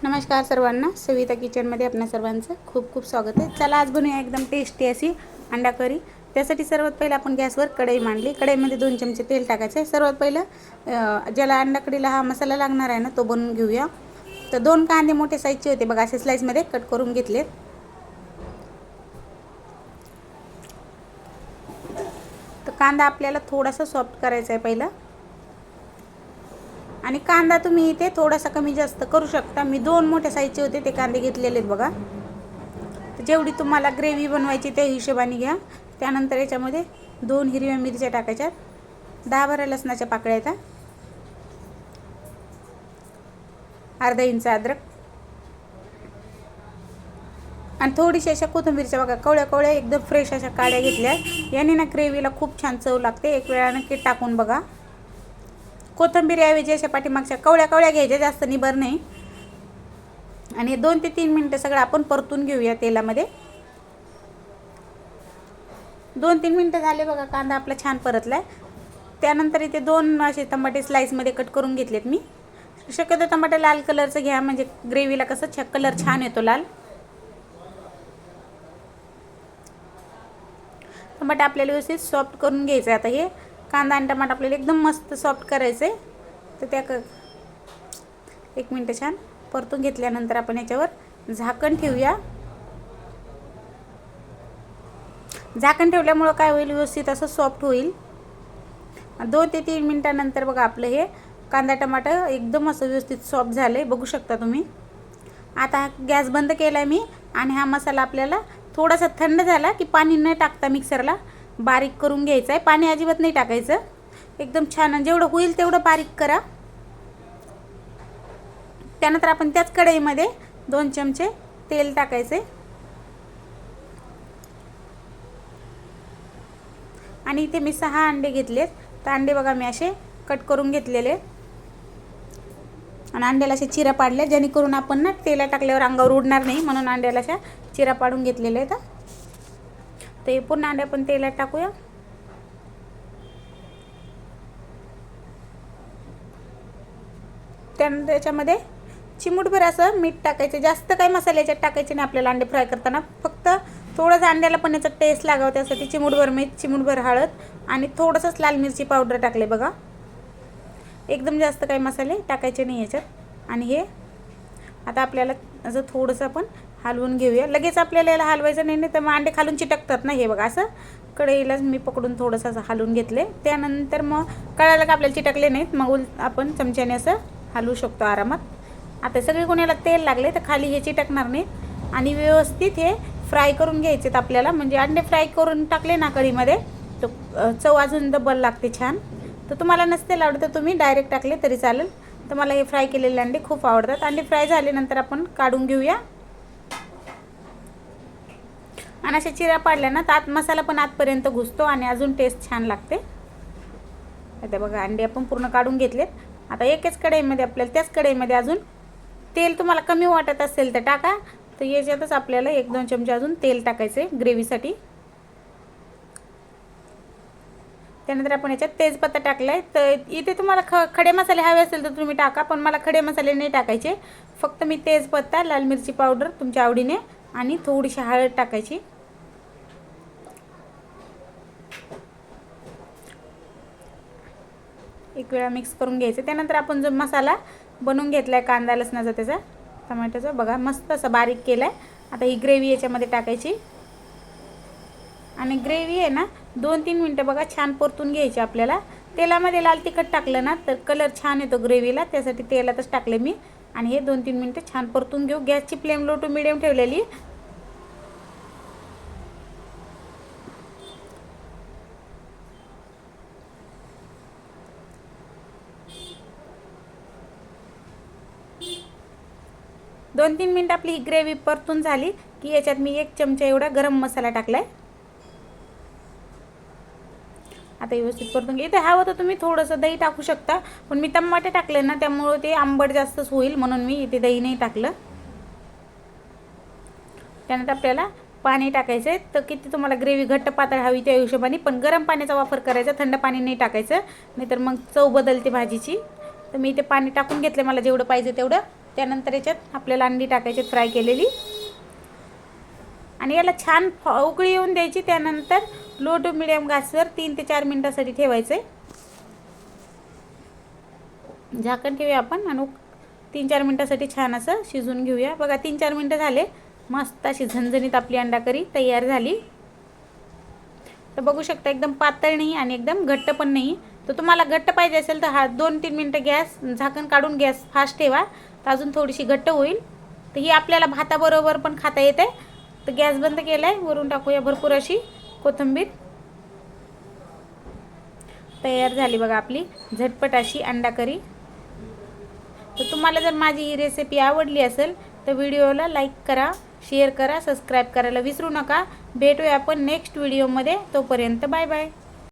नमस्कार सर्वांना, सविता किचनमध्ये आपणा सर्वांचं खूप खूप स्वागत आहे। चला आज बनवूया एकदम टेस्टी अशी अंडा करी। त्यासाठी सर्वात पहिला आपण गॅसवर कढई मांडली। कढईमध्ये 2 चमचे तेल टाकायचे। सर्वात पहिलं ज्याला अंडा कढीला हा मसाला लागणार आहे ना तो बनवून घेऊया। तर 2 कांदे मोठे साईजचे होते बघा, असे स्लाइसमध्ये कट करून घेतले। तर कांदा आपल्याला थोडासा सॉफ्ट करायचा आहे पहिला, आणि कांदा तुम्ही इथे थोडासा कमी जास्त करू शकता। मी 2 मोठ्या साईजचे होते ते कांदे घेतलेले आहेत बघा। तर जेवढी तुम्हाला ग्रेव्ही बनवायची त्या हिशोबाने घ्या। त्यानंतर याच्यामध्ये 2 हिरव्या मिरच्या टाकायच्या, 10-12 लसणाच्या पाकळ्या आहेत, अर्धा इंच अद्रक आणि थोडीशी अशा कोथिंबीरच्या बघा कवळ्या कवळ्या एकदम फ्रेश अशा काड्या घेतल्या। याने ना ग्रेव्हीला खूप छान चव लागते। एक वेळा नक्की टाकून बघा। कोथिंबीर ऐवजी अशा पाठीमागच्या कवळ्या कवळ्या घ्यायच्या, जास्त निबर नाही। आणि 2 ते 3 मिनिटं सगळं आपण परतून घेऊया तेलामध्ये। 2-3 मिनिटं झाले बघा, कांदा आपला छान परतलाय। त्यानंतर इथे 2 असे टमाटे स्लाइसमध्ये कट करून घेतलेत मी। शक्यतो टमाटे लाल कलरचं घ्या, म्हणजे ग्रेव्हीला कसं कलर छान येतो लाल। टमाटे आपल्याला व्यवस्थित सॉफ्ट करून घ्यायचं आहे। आता हे कांदा आणि टमाटर आपल्याला एकदम मस्त सॉफ्ट करायचं आहे। तर त्या 1 मिनिट छान परतून घेतल्यानंतर आपण याच्यावर झाकण ठेवूया। झाकण ठेवल्यामुळे काय होईल, व्यवस्थित असं सॉफ्ट होईल। 2 ते 3 मिनिटांनंतर बघा आपलं हे कांदा टमाटर एकदम असं व्यवस्थित सॉफ्ट झाले, बघू शकता तुम्ही। आता गॅस बंद केलाय मी, आणि हा मसाला आपल्याला थोडासा थंड झाला की पाणी न टाकता मिक्सरला बारीक करून घ्यायचा आहे। पाणी अजिबात नाही टाकायचं, एकदम छान जेवढं होईल तेवढं बारीक करा। त्यानंतर आपण त्याच कढईमध्ये 2 चमचे तेल टाकायचे, आणि इथे मी 6 अंडे घेतलेत। तर अंडे बघा मी असे कट करून घेतलेले, आणि अंड्याला असे चिरा पाडले, जेणेकरून आपण ना तेला टाकल्यावर अंगावर उडणार नाही, म्हणून अंड्याला अशा चिरा पाडून घेतलेले आहेत। तर हे पुन्हा अंडे आपण तेलात टाकूया। त्यानंतर याच्यामध्ये चिमूटभर असं मीठ टाकायचं, जास्त काही मसाले याच्यात टाकायचे नाही आपल्याला अंडे फ्राय करताना। फक्त थोडंसं अंड्याला पण याचा टेस्ट लागावं त्यासाठी चिमूटभर मीठ, चिमूटभर हळद आणि थोडंसंच लाल मिरची पावडर टाकले बघा। एकदम जास्त काही मसाले टाकायचे नाही याच्यात। आणि हे आता आपल्याला असं थोडंसं आपण हलवून घेऊया। लगेच आपल्याला याला हलवायचं नाही, तर मग अंडे खालून चिटकतात ना। हे बघा असं कढईलाच मी पकडून थोडंसं असं हलवून घेतले। त्यानंतर मग कळायला का आपल्याला चिटकले नाहीत, मग आपण चमच्याने असं हलवू शकतो आरामात। आता सगळे कोणाला तेल लागले तर खाली हे चिटकणार नाहीत, आणि व्यवस्थित हे फ्राय करून घ्यायचेत आपल्याला। म्हणजे अंडे फ्राय करून टाकले ना कढईमध्ये तर चव अजून डबल लागते छान। तर तुम्हाला नसते आवडत तर तुम्ही डायरेक्ट टाकले तरी चालेल। तर मला हे फ्राय केलेले अंडे खूप आवडतात। अंडे फ्राय झाल्यानंतर आपण काढून घेऊया, आणि अशा चिरा पाडल्या ना तर आत मसाला पण आतपर्यंत घुसतो आणि अजून टेस्ट छान लागते। आता बघा अंडे आपण पूर्ण काढून घेतलेत। आता एकच कढईमध्ये आपल्याला त्याच कढईमध्ये अजून तेल तुम्हाला कमी वाटत असेल तर टाका। तर याच्यातच आपल्याला 1-2 चमचे अजून तेल टाकायचे ग्रेव्हीसाठी। त्यानंतर आपण याच्यात तेजपत्ता टाकलाय। तर इथे तुम्हाला खडे मसाले हवे असेल तर तुम्ही टाका, पण मला खडे मसाले नाही टाकायचे। फक्त मी तेजपत्ता, लाल मिरची पावडर तुमच्या आवडीने, आणि थोडीशी हळद टाकायची। एक वेळा मिक्स करून घ्यायचं। त्यानंतर आपण जो मसाला बनवून घेतलाय कांदा लसणाचा त्याचा टमाट्याचा बघा मस्त असं बारीक केलाय। आता ही ग्रेव्ही याच्यामध्ये टाकायची, आणि ग्रेव्ही आहे ना 2-3 मिनिटं बघा छान परतून घ्यायची आपल्याला। तेलामध्ये लाल तिखट टाकलं ना तर कलर छान येतो ग्रेव्हीला, त्यासाठी तेलातच टाकले मी। आणि हे 2-3 मिनिटं छान परतून घेऊ। गॅसची फ्लेम लो टू मिडियम ठेवलेली। दोन 3 मिनिट आपली ही ग्रेव्ही परतून झाली की याच्यात मी 1 चमचा एवढा गरम मसाला टाकलाय। आता व्यवस्थित परतून घे। इथे हवं तर तुम्ही थोडंसं दही टाकू शकता, पण मी टमाटे टाकले ना त्यामुळे ते आंबट जास्तच होईल, म्हणून मी इथे दही नाही टाकलं। त्यानंतर आपल्याला पाणी टाकायचं आहे। तर किती तुम्हाला ग्रेव्ही घट्ट पातळ हवी त्या हिशोबाने, पण गरम पाण्याचा वापर करायचा, थंड पाणी नाही टाकायचं, नाहीतर मग चव बदलते भाजीची। तर मी इथे पाणी टाकून घेतलं मला जेवढं पाहिजे तेवढं। त्यानंतर याच्यात आपल्याला अंडी टाकायची फ्राय केलेली आणि याला छान उकळी येऊन द्यायची. त्यानंतर लो टू मिडियम गॅसवर 3 ते 4 मिनिटासाठी ठेवायचं आहे. झाकण ठेवूया आपण आणि 3-4 मिनिटासाठी छान असं शिजून घेऊया. बघा 3-4 मिनिटं झाले. मस्त अशी झणझणीत आपली अंडा करी तयार झाली. तर बघू शकता एकदम पातळ नाही आणि एकदम घट्ट पण नाही. तर तुम्हाला घट्ट पाहिजे असेल तर 2-3 मिनिटं गॅस झाकण काढून गॅस फास्ट ठेवा, तर अजून थोडीशी घट्ट होईल. तर ही आपल्याला भाताबरोबर पण खाता येते. तर गॅस बंद केला आहे. वरून टाकूया भरपूर अशी कोथिंबीर. तयार झाली बघा आपली झटपट अशी अंडा करी. तर तुम्हाला जर माझी ही रेसिपी आवडली असेल तर व्हिडिओला लाईक करा, शेअर करा, सबस्क्राईब करायला विसरू नका. भेटूया आपण नेक्स्ट व्हिडिओमध्ये. तोपर्यंत बाय बाय.